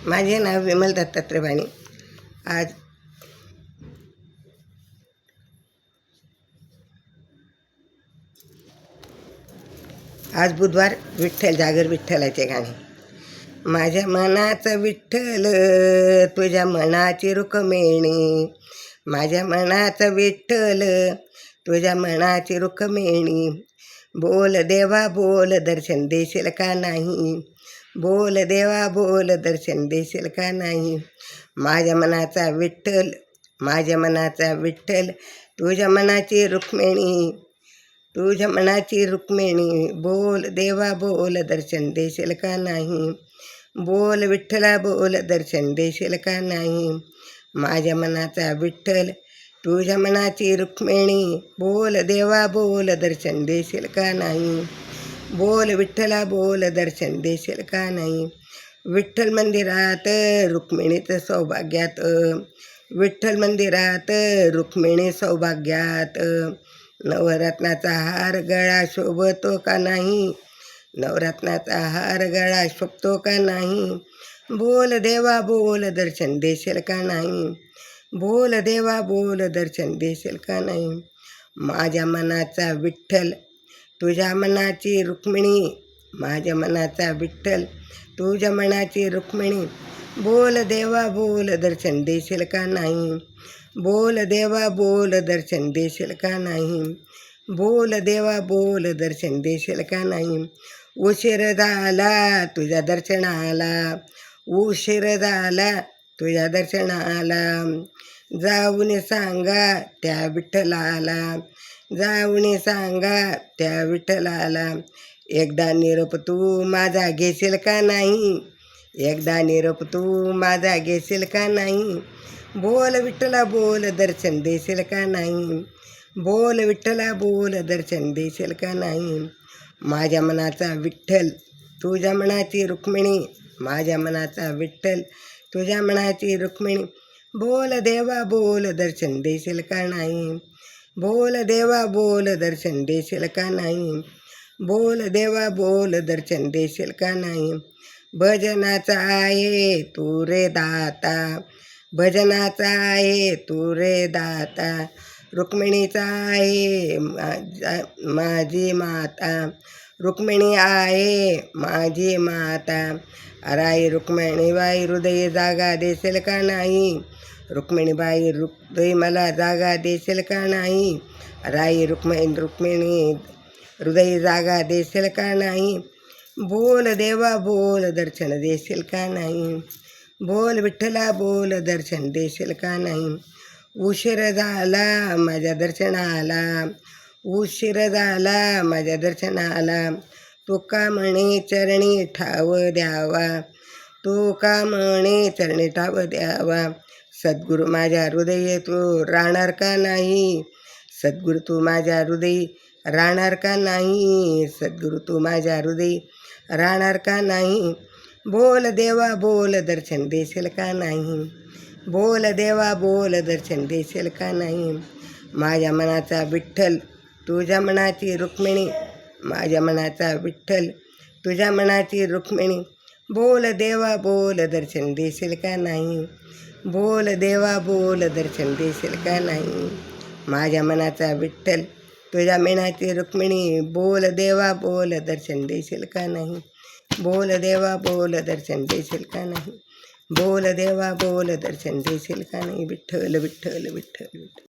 माझे नाव विमल दत्तात्रय बाणी. आज बुधवार. विठ्ठल जागर विठ्ठलाचे गाणे. माझ्या मनाचा विठ्ठल तुझ्या मनाची रुक्मिणी, माझ्या मनाचा विठ्ठल तुझ्या मनाची रुक्मिणी. बोल देवा बोल दर्शन देशील का नाही, बोल देवा बोल दर्शन देशील का नाही. माझ्या मनाचा विठ्ठल, माझ्या मनाचा विठ्ठल तुझ्या मनाची रुक्मिणी, तुझ्या मनाची रुक्मिणी. बोल देवा बोल दर्शन देशील का नाही, बोल विठ्ठला बोल दर्शन देशील का नाही. माझ्या मनाचा विठ्ठल तुझ्या मनाची रुक्मिणी, बोल देवा बोल दर्शन देशील का नाही, बोल विठ्ठला बोल दर्शन देशील का नाही. विठ्ठल मंदिरात रुक्मिणीचं सौभाग्यात, विठ्ठल मंदिरात रुक्मिणी सौभाग्यात. नवरत्नाचा हार गळा शोभतो का नाही, नवरत्नाचा हार गळा शोभतो का नाही. बोल देवा बोल दर्शन देशील का नाही, बोल देवा बोल दर्शन देशील का नाही. माझ्या मनाचा विठ्ठल तुझ्या मनाची रुक्मिणी, माझ्या मनाचा विठ्ठल तुझ्या मनाची रुक्मिणी. बोल देवा बोल दर्शन देशील का नाही, बोल देवा बोल दर्शन देशील का नाही, बोल देवा बोल दर्शन देशील का नाही. उशीर झाला तुझ्या दर्शनाला, उशीर झाला तुझ्या दर्शनाला. जाऊन सांगा त्या विठ्ठलाला, जाऊन सांगा त्या विठ्ठलाला. एकदा निरोप तू माझा घेशील का नाही, एकदा निरोप तू माझा घेशील का नाही. बोल विठ्ठला बोल दर्शन देशील का नाही, बोल विठ्ठला बोल दर्शन देशील का नाही. माझ्या मनाचा विठ्ठल तुझ्या मनाची रुक्मिणी, माझ्या मनाचा विठ्ठल तुझ्या मनाची रुक्मिणी. बोल देवा बोल दर्शन देशील का नाही, बोल देवा बोल दर्शन देशील का नाही, बोल देवा बोल दर्शन देशील का नाही. भजनाचा आहे तू रे दाता, भजनाचा आहे तू रे दाता. रुक्मिणीचा आहे माझी माता, रुक्मिणी आहे माझी माता. अराई रुक्मिणीबाई हृदय जागा देशील का नाही, रुक्मिणीबाई हृदय मला जागा देशील का नाही. अराई रुक्मिणी हृदय जागा देशील का नाही. बोल देवा बोल दर्शन देशील का नाही, बोल विठ्ठला बोल दर्शन देशील का नाही. उशीर झाला माझ्या दर्शनाला, उशीर झाला माझ्या दर्शनाला. तुका म्हणे चरणी ठाव द्यावा, तुका म्हणे चरणी ठाव द्यावा. सद्गुरू माझ्या हृदय तू राहणार का नाही, सद्गुरू तू माझ्या हृदयी राहणार का नाही, सद्गुरू तू माझ्या हृदयी राहणार का नाही. बोल देवा बोल दर्शन देशील का नाही, बोल देवा बोल दर्शन देशील का नाही. माझ्या मनाचा विठ्ठल तुझ्या मनाची रुक्मिणी, माझ्या मनाचा विठ्ठल तुझ्या मनाची रुक्मिणी. बोल देवा बोल दर्शन देशील का नाही, बोल देवा बोल दर्शन देशील का नाही. माझ्या मनाचा विठ्ठल तुझ्या मनाची रुक्मिणी. बोल देवा बोल दर्शन देशील का नाही, बोल देवा बोल दर्शन देशील का नाही, बोल देवा बोल दर्शन देशील का नाही. विठ्ठल विठ्ठल विठ्ठल विठ्ठल.